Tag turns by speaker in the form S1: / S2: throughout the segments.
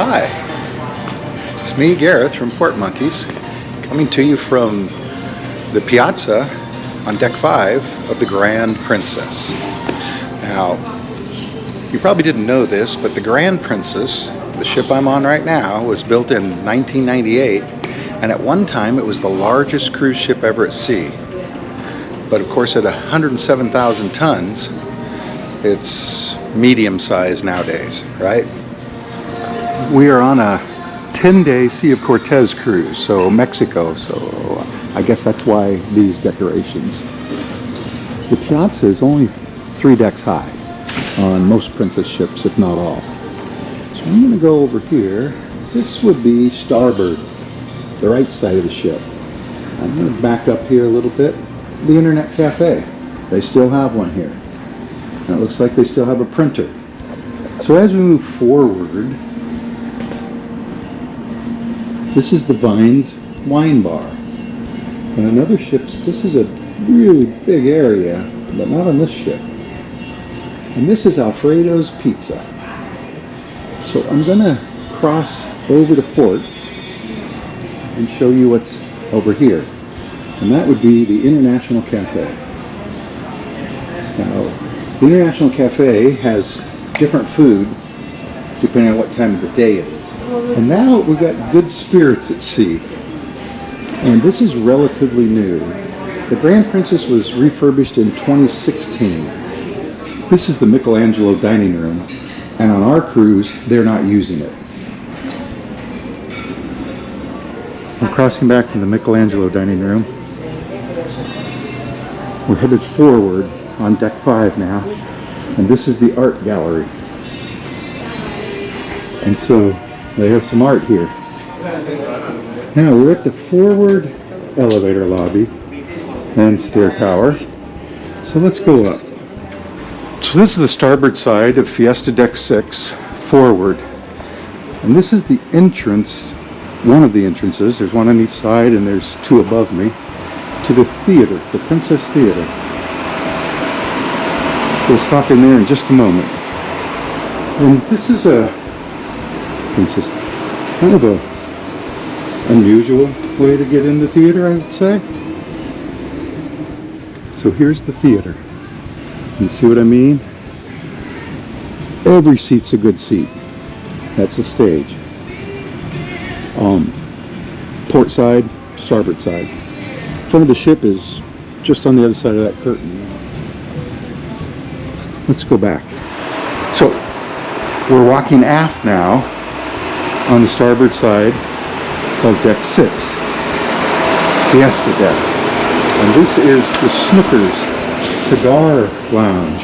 S1: Hi, it's me, Gareth, from Port Monkeys, coming to you from the Piazza on Deck 5 of the Grand Princess. Now, you probably didn't know this, but the Grand Princess, the ship I'm on right now, was built in 1998, and at one time it was the largest cruise ship ever at sea. But of course, at 107,000 tons, it's medium size nowadays, right? We are on a 10-day Sea of Cortez cruise, so Mexico, so I guess that's why these decorations. The Piazza is only 3 decks high on most Princess ships, if not all. So I'm going to go over here. This would be starboard, the right side of the ship. I'm going to back up here a little bit. The Internet Cafe, they still have one here. And it looks like they still have a printer. So as we move forward, this is the Vines Wine Bar. On another ship's, this is a really big area, but not on this ship. And this is Alfredo's Pizza. So I'm going to cross over to port and show you what's over here. And that would be the International Cafe. Now, the International Cafe has different food depending on what time of the day it is. And now we've got Good Spirits at Sea. And this is relatively new. The Grand Princess was refurbished in 2016. This is the Michelangelo dining room. And on our cruise, they're not using it. I'm crossing back to the Michelangelo dining room. We're headed forward on Deck 5 now. And this is the art gallery. And so they have some art here. Now we're at the forward elevator lobby and stair tower. So let's go up. So this is the starboard side of Fiesta Deck 6, forward. And this is the entrance, one of the entrances. There's one on each side and there's 2 above me, to the theater, the Princess Theater. We'll stop in there in just a moment. And this is a Princess, kind of a unusual way to get in the theater, I would say. So here's the theater. You see what I mean? Every seat's a good seat. That's the stage. Port side, starboard side. Front of the ship is just on the other side of that curtain. Let's go back. So we're walking aft now on the starboard side of Deck 6, Fiesta Deck. And this is the Snickers Cigar Lounge.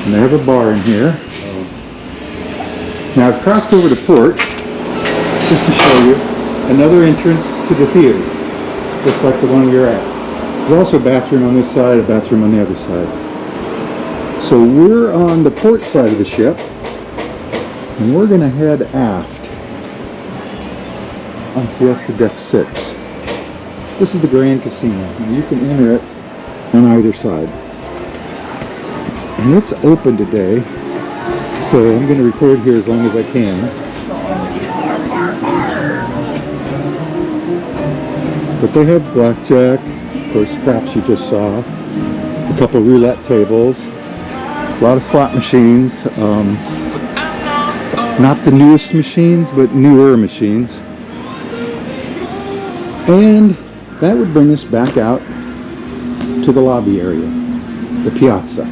S1: And they have a bar in here. Now I've crossed over to port just to show you another entrance to the theater, just like the one we were at. There's also a bathroom on this side, a bathroom on the other side. So we're on the port side of the ship, and we're going to head aft on Fiesta Deck 6. This is the Grand Casino. Now you can enter it on either side. And it's open today, so I'm going to record here as long as I can. But they have blackjack, of course, craps you just saw, a couple roulette tables, a lot of slot machines, not the newest machines, but newer machines. And that would bring us back out to the lobby area, the Piazza.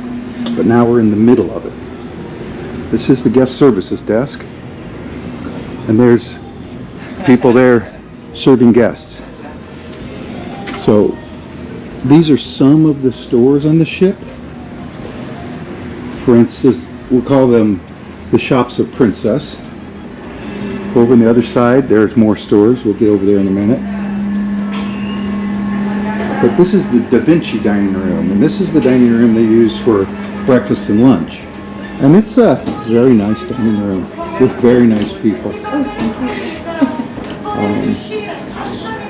S1: But now we're in the middle of it. This is the guest services desk. And there's people there serving guests. So these are some of the stores on the ship. For instance, we'll call them the Shops of Princess. Over on the other side, there's more stores. We'll get over there in a minute. But this is the Da Vinci dining room, and this is the dining room they use for breakfast and lunch. And it's a very nice dining room with very nice people.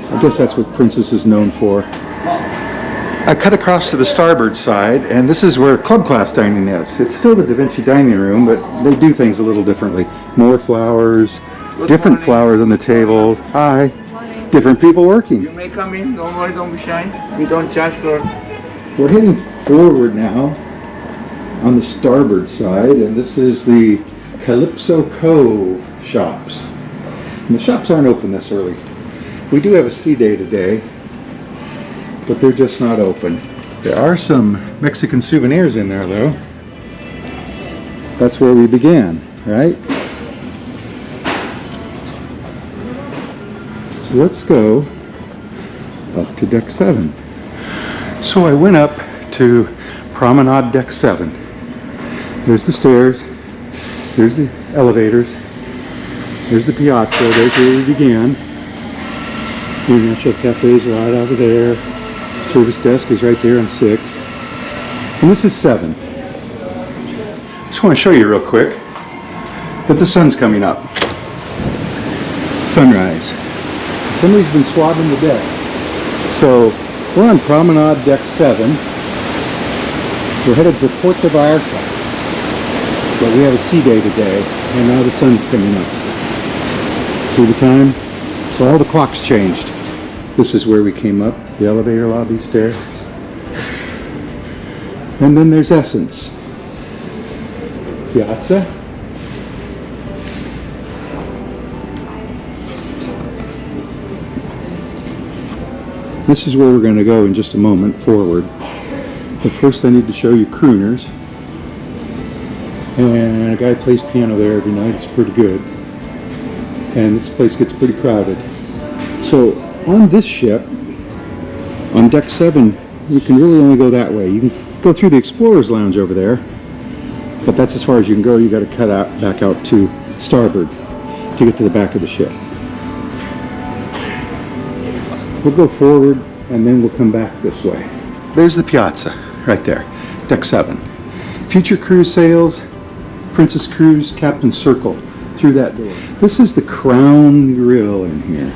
S1: I guess that's what Princess is known for. I cut across to the starboard side, and this is where club class dining is. It's still the Da Vinci dining room, but they do things a little differently. More flowers, Different flowers on the table. Hi. Different people working.
S2: You may come in, don't worry, don't be shy. We don't charge for...
S1: We're heading forward now on the starboard side, and this is the Calypso Cove shops. And the shops aren't open this early. We do have a sea day today, but they're just not open. There are some Mexican souvenirs in there though. That's where we began, right? So let's go up to deck 7. So I went up to Promenade Deck 7. There's the stairs, there's the elevators, there's the Piazza, there's where we began. International Cafe is right over there. Service desk is right there on 6. And this is 7. Just want to show you real quick that the sun's coming up. Sunrise. Somebody's been swabbing the deck. So we're on Promenade Deck 7. We're headed for Port de Vallarta. But we have a sea day today, and now the sun's coming up. See the time? So all the clocks changed. This is where we came up, the elevator lobby stairs. And then there's Essence. Piazza. This is where we're going to go in just a moment, forward. But first I need to show you crooners. And a guy plays piano there every night, it's pretty good. And this place gets pretty crowded. So on this ship, on deck 7, you can really only go that way. You can go through the Explorer's Lounge over there, but that's as far as you can go. You got to cut out back out to starboard to get to the back of the ship. We'll go forward and then we'll come back this way. There's the Piazza right there, deck 7. Future cruise sails, Princess Cruise, Captain Circle, through that door. This is the Crown Grill in here.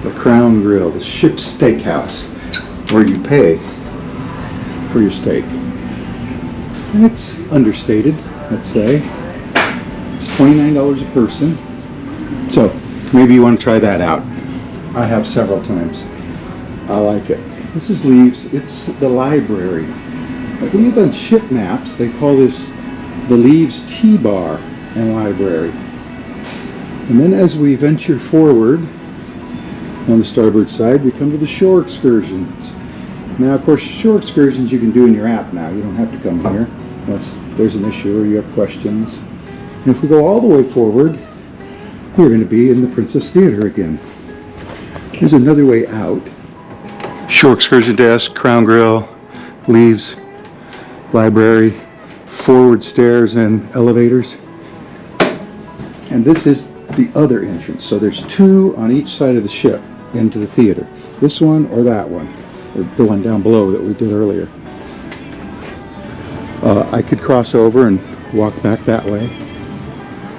S1: The Crown Grill, the ship's steakhouse, where you pay for your steak. And it's understated, let's say. It's $29 a person. So maybe you want to try that out. I have several times. I like it. This is Leaves. It's the library. I believe on ship maps they call this the Leaves Tea Bar and Library. And then as we venture forward on the starboard side, we come to the shore excursions. Now, of course, shore excursions you can do in your app now. You don't have to come here unless there's an issue or you have questions. And if we go all the way forward, we're going to be in the Princess Theater again. There's another way out. Shore excursion desk, Crown Grill, Leaves, library, forward stairs and elevators. And this is the other entrance. So there's 2 on each side of the ship into the theater. This one or that one. Or the one down below that we did earlier. I could cross over and walk back that way.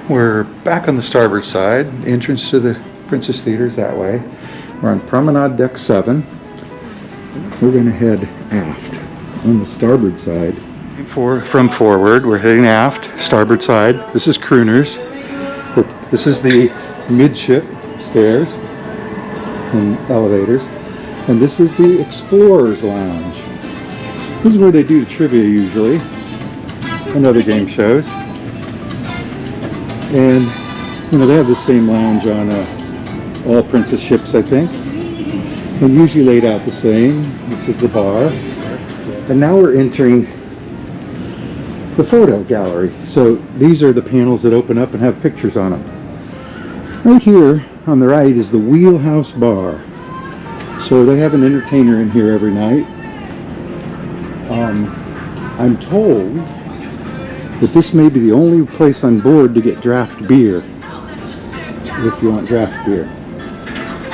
S1: We're back on the starboard side. The entrance to the Princess Theater is that way. We're on Promenade Deck 7. We're going to head aft on the starboard side. From forward, we're heading aft, starboard side. This is crooners. This is the midship stairs and elevators. And this is the Explorer's Lounge. This is where they do the trivia usually and other game shows. And, you know, they have the same lounge on all Princess ships, I think. And usually laid out the same. This is the bar. And now we're entering the photo gallery. So these are the panels that open up and have pictures on them. Right here on the right is the Wheelhouse Bar. So they have an entertainer in here every night. I'm told that this may be the only place on board to get draft beer, if you want draft beer.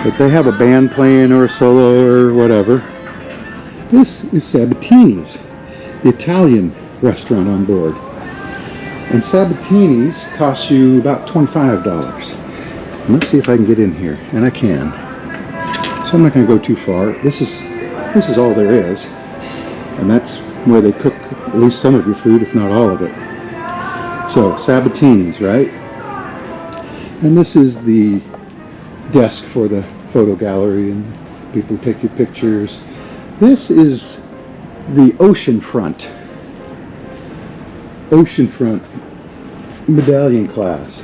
S1: But they have a band playing or a solo or whatever. This is Sabatini's, the Italian restaurant on board. And Sabatini's costs you about $25. And let's see if I can get in here, and I can. So I'm not going to go too far. This is all there is, and that's where they cook at least some of your food, if not all of it. So Sabatini's, right? And this is the desk for the photo gallery, and people take your pictures. This is the Oceanfront medallion class.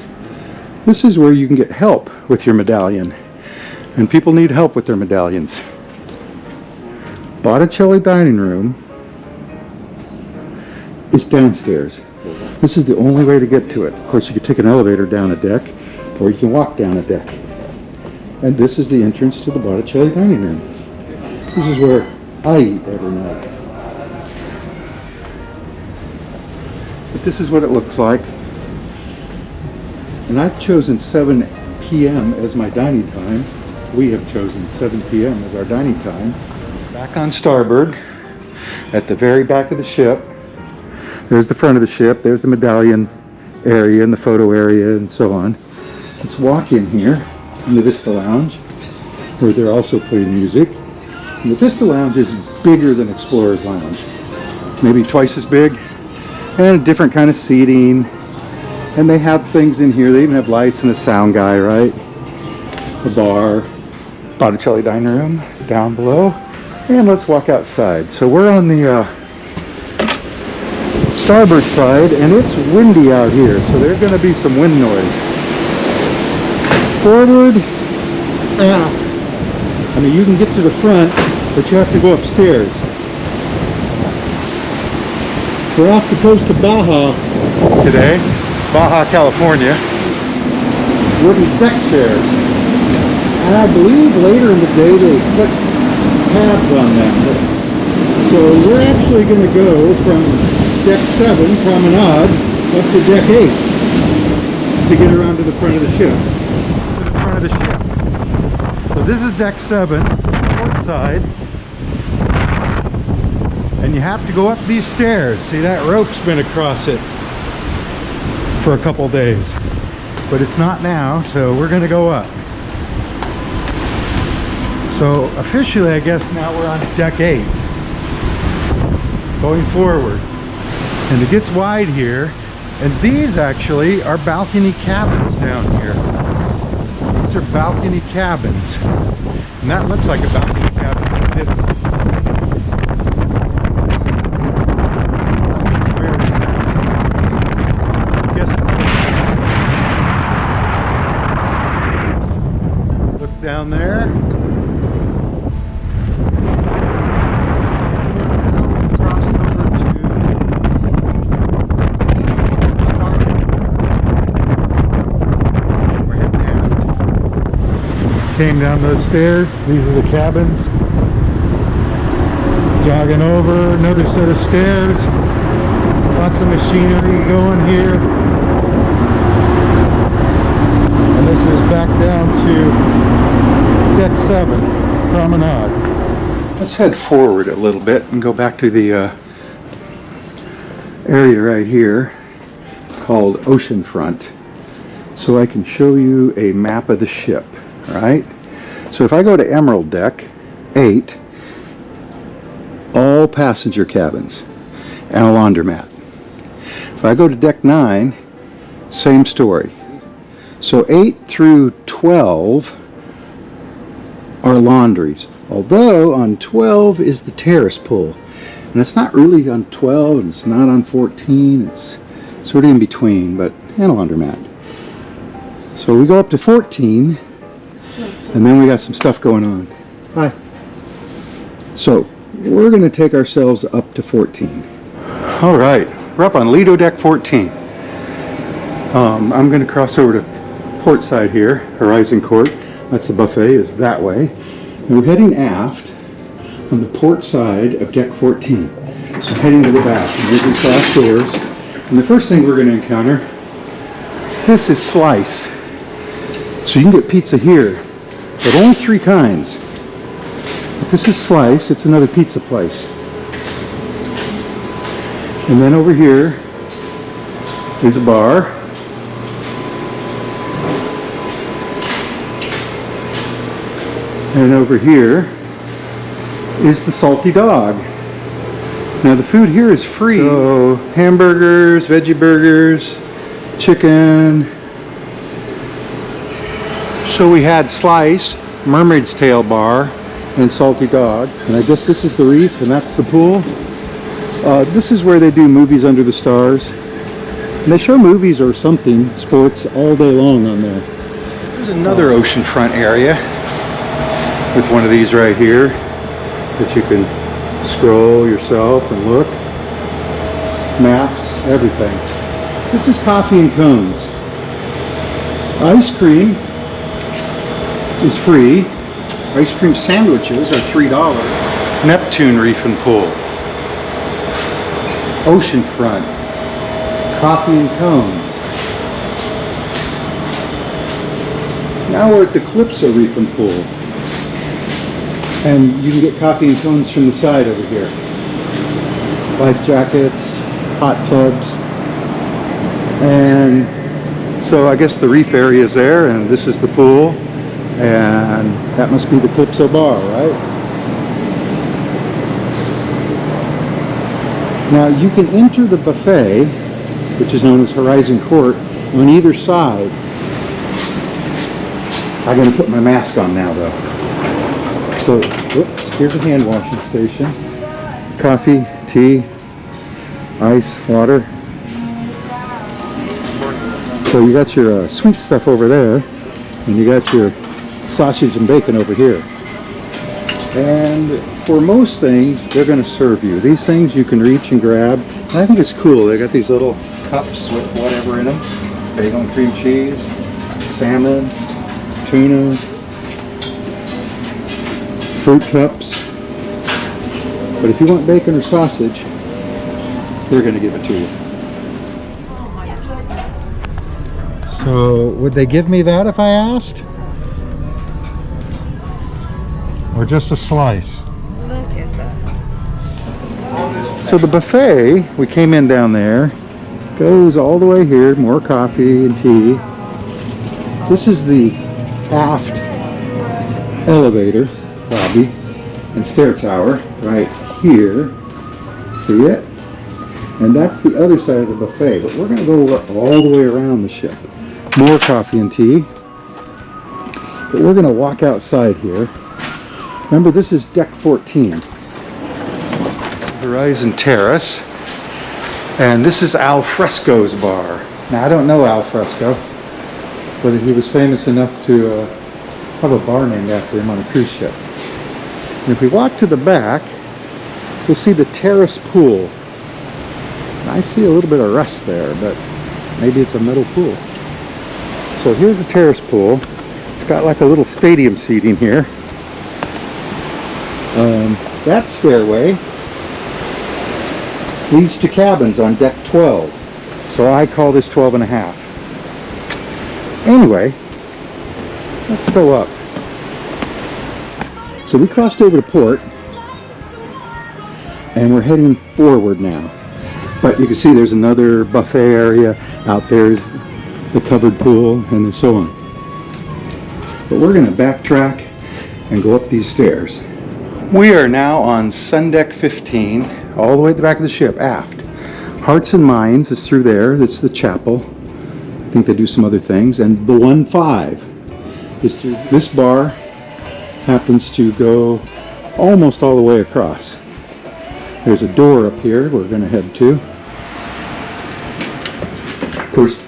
S1: This is where you can get help with your medallion, and people need help with their medallions. Botticelli dining room is downstairs. This is the only way to get to it. Of course, you could take an elevator down a deck, or you can walk down a deck. And this is the entrance to the Botticelli dining room. This is where I eat every night. But this is what it looks like. And I've chosen 7 p.m. as my dining time. We have chosen 7 p.m. as our dining time. Back on starboard, at the very back of the ship. There's the front of the ship. There's the medallion area and the photo area and so on. Let's walk in here in the Vista Lounge, where they're also playing music. And the Vista Lounge is bigger than Explorer's Lounge. Maybe twice as big. And a different kind of seating. And they have things in here. They even have lights and a sound guy, right? A bar. Botticelli dining room down below. And let's walk outside. So we're on the starboard side, and it's windy out here. So there's going to be some wind noise. Forward. I mean, you can get to the front, but you have to go upstairs. We're off the coast of Baja today, Baja, California. Wooden deck chairs. And I believe later in the day they put pads on them. So we're actually going to go from deck 7, Promenade, up to deck 8 to get around to the front of the ship. To the front of the ship. So this is deck 7, port side. And you have to go up these stairs. See, that rope's been across it for a couple days. But it's not now, so we're going to go up. So officially, I guess now we're on deck 8. Going forward. And it gets wide here. And these actually are balcony cabins down here. These are balcony cabins. And that looks like a balcony cabin. Down there. Cross over to we're heading aft. Came down those stairs. These are the cabins. Jogging over, another set of stairs. Lots of machinery going here. And this is back down to deck 7, Promenade. Let's head forward a little bit and go back to the area right here called Oceanfront, so I can show you a map of the ship, right? So if I go to Emerald Deck 8, all passenger cabins and a laundromat. If I go to deck 9, same story. So 8 through 12 are laundries, although on 12 is the Terrace Pool, and it's not really on 12 and it's not on 14, it's sort of in between, but and a laundromat. So we go up to 14, and then we got some stuff going on. Hi. So we're going to take ourselves up to 14. All right, we're up on Lido Deck 14. I'm going to cross over to port side here, Horizon Court. That's the buffet, is that way. And we're heading aft on the port side of deck 14. So heading to the back. And there's these glass doors. And the first thing we're going to encounter, this is Slice. So you can get pizza here, but only 3 kinds. But this is Slice, it's another pizza place. And then over here is a bar. And over here is the Salty Dog. Now the food here is free. So hamburgers, veggie burgers, chicken, So we had Slice, Mermaid's Tail Bar, and Salty Dog. And I guess this is the reef and that's the pool. This is where they do movies under the stars. And they show movies or something, sports, all day long on there. There's another oceanfront area with one of these right here that you can scroll yourself and look. Maps, everything. This is coffee and cones. Ice cream is free. Ice cream sandwiches are $3. Neptune Reef and Pool. Oceanfront. Coffee and cones. Now we're at the Calypso Reef and Pool. And you can get coffee and cones from the side over here. Life jackets, hot tubs. And so I guess the reef area is there, and this is the pool. And that must be the Calypso Bar, right? Now you can enter the buffet, which is known as Horizon Court, on either side. I'm going to put my mask on now though. So, whoops, here's a hand washing station. Coffee, tea, ice, water. So you got your sweet stuff over there, and you got your sausage and bacon over here. And for most things, they're going to serve you. These things you can reach and grab. And I think it's cool. They got these little cups with whatever in them. Bagel and cream cheese, salmon, tuna, fruit cups. But if you want bacon or sausage, they're going to give it to you. So would they give me that if I asked? Or just a slice?
S3: Look at that.
S1: So the buffet, we came in down there, goes all the way here, more coffee and tea. This is the Aft Elevator Lobby and Stair Tower right here. See it? And that's the other side of the buffet, but we're going to go all the way around the ship. More coffee and tea. But we're going to walk outside here. Remember, this is deck 14. Horizon Terrace. And this is Alfresco's bar. Now, I don't know Alfresco, but he was famous enough to have a bar named after him on a cruise ship. And if we walk to the back, we'll see the Terrace Pool. I see a little bit of rust there, but maybe it's a metal pool. So here's the Terrace Pool. It's got like a little stadium seating here. That stairway leads to cabins on deck 12. So I call this 12 and a half. Anyway, let's go up. So we crossed over to port and we're heading forward now. But you can see there's another buffet area. Out there is the covered pool and so on. But we're going to backtrack and go up these stairs. We are now on Sundeck 15, all the way at the back of the ship, aft. Hearts and Minds is through there. That's the chapel. I think they do some other things. And the 1-5 is through this bar. Happens to go almost all the way across. There's a door up here we're going to head to. Of course,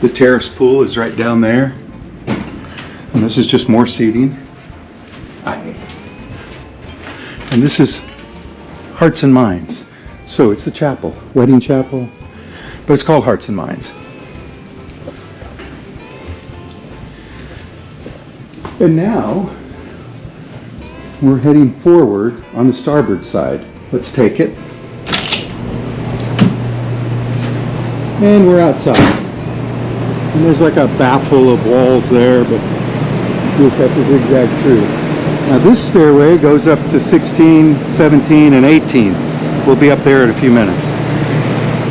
S1: the Terrace Pool is right down there. And this is just more seating. And this is Hearts and Minds. So it's the chapel, wedding chapel, but it's called Hearts and Minds. And now we're heading forward on the starboard side. Let's take it. And we're outside. And there's like a baffle of walls there, but you just have to zigzag through. Now this stairway goes up to 16, 17, and 18. We'll be up there in a few minutes.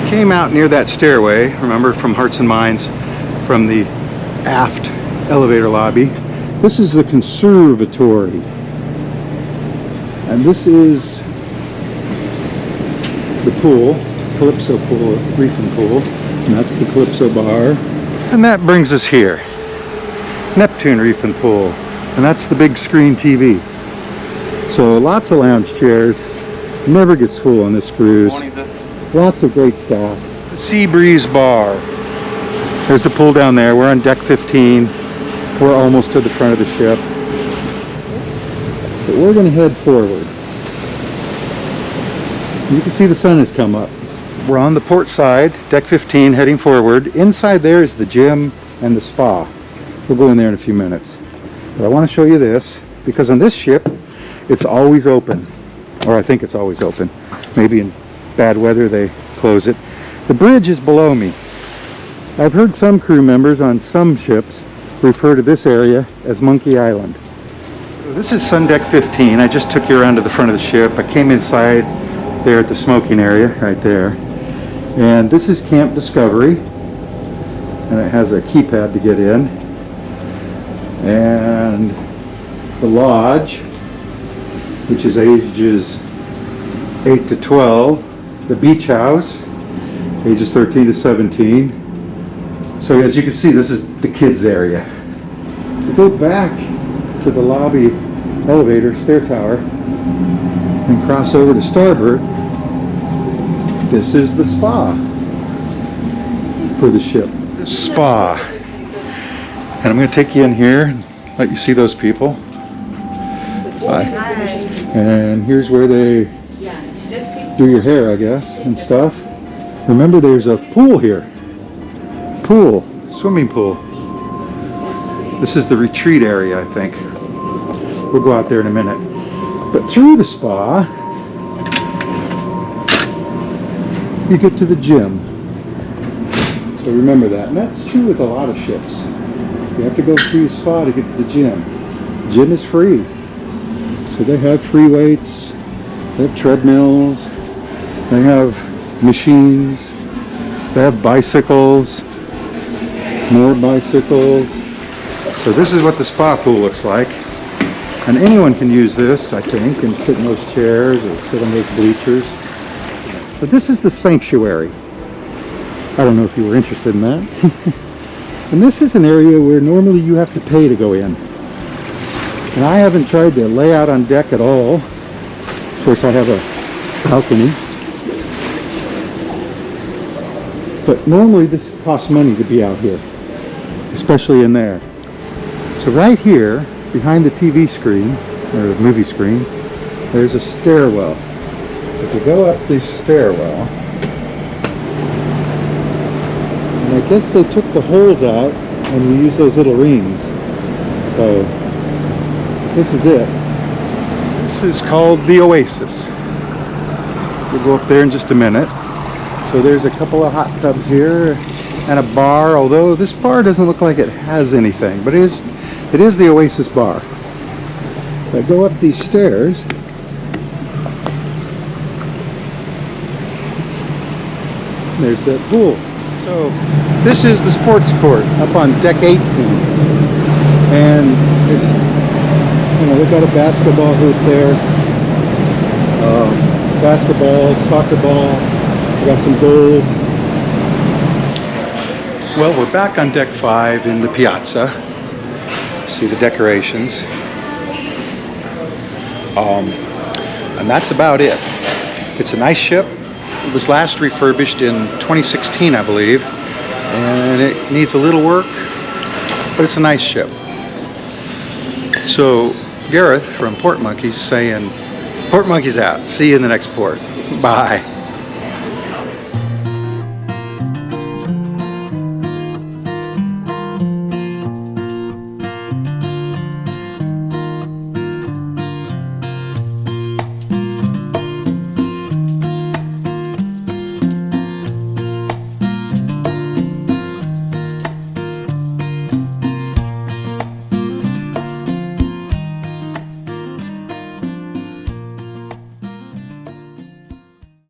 S1: Came out near that stairway, remember, from Hearts and Minds, from the Aft Elevator Lobby. This is the conservatory. And this is the pool, Calypso Pool, Reefing Pool. And that's the Calypso Bar. And that brings us here. Neptune Reef and Pool, and that's the big screen TV. So lots of lounge chairs, never gets full on this cruise. Lots of great staff. The Sea Breeze Bar. There's the pool down there. We're on deck 15. We're almost to the front of the ship. But we're going to head forward. You can see the sun has come up. We're on the port side, deck 15, heading forward. Inside there is the gym and the spa. We'll go in there in a few minutes. But I want to show you this, because on this ship, it's always open. Or I think it's always open. Maybe in bad weather they close it. The bridge is below me. I've heard some crew members on some ships refer to this area as Monkey Island. So this is Sundeck 15. I just took you around to the front of the ship. I came inside there at the smoking area right there. And this is Camp Discovery. And it has a keypad to get in. And the lodge, which is ages 8 to 12. The beach house, ages 13 to 17. So as you can see, this is the kids area. We go back to the lobby elevator stair tower and cross over to starboard. This is the spa for the ship. Spa. And I'm going to take you in here and let you see those people. Hi. And here's where they do your hair, I guess, and stuff. Remember, there's a pool here. Pool, swimming pool. This is the retreat area, I think. We'll go out there in a minute. But through the spa, you get to the gym. So remember that. And that's true with a lot of ships. You have to go through the spa to get to the gym. Gym is free. So they have free weights, they have treadmills, they have machines, they have bicycles, more bicycles. So this is what the spa pool looks like. And anyone can use this, I think, and sit in those chairs or sit on those bleachers. But this is the sanctuary. I don't know if you were interested in that. And this is an area where normally you have to pay to go in. And I haven't tried to lay out on deck at all. Of course, I have a balcony. But normally this costs money to be out here, especially in there. So right here, behind the TV screen, or the movie screen, there's a stairwell. If you go up this stairwell, and I guess they took the holes out and you use those little rings. So this is it. This is called the Oasis. We'll go up there in just a minute. So there's a couple of hot tubs here and a bar, although this bar doesn't look like it has anything, but it is the Oasis bar. If I go up these stairs, there's that pool. So this is the sports court up on deck 18. And it's, you know, they've got a basketball hoop there. Basketball, soccer ball, we got some goals. Well, we're back on deck 5 in the Piazza. See the decorations. And that's about it. It's a nice ship. It was last refurbished in 2016, I believe. And it needs a little work, but it's a nice ship. So Gareth from Port Monkeys saying, Port Monkeys out. See you in the next port. Bye.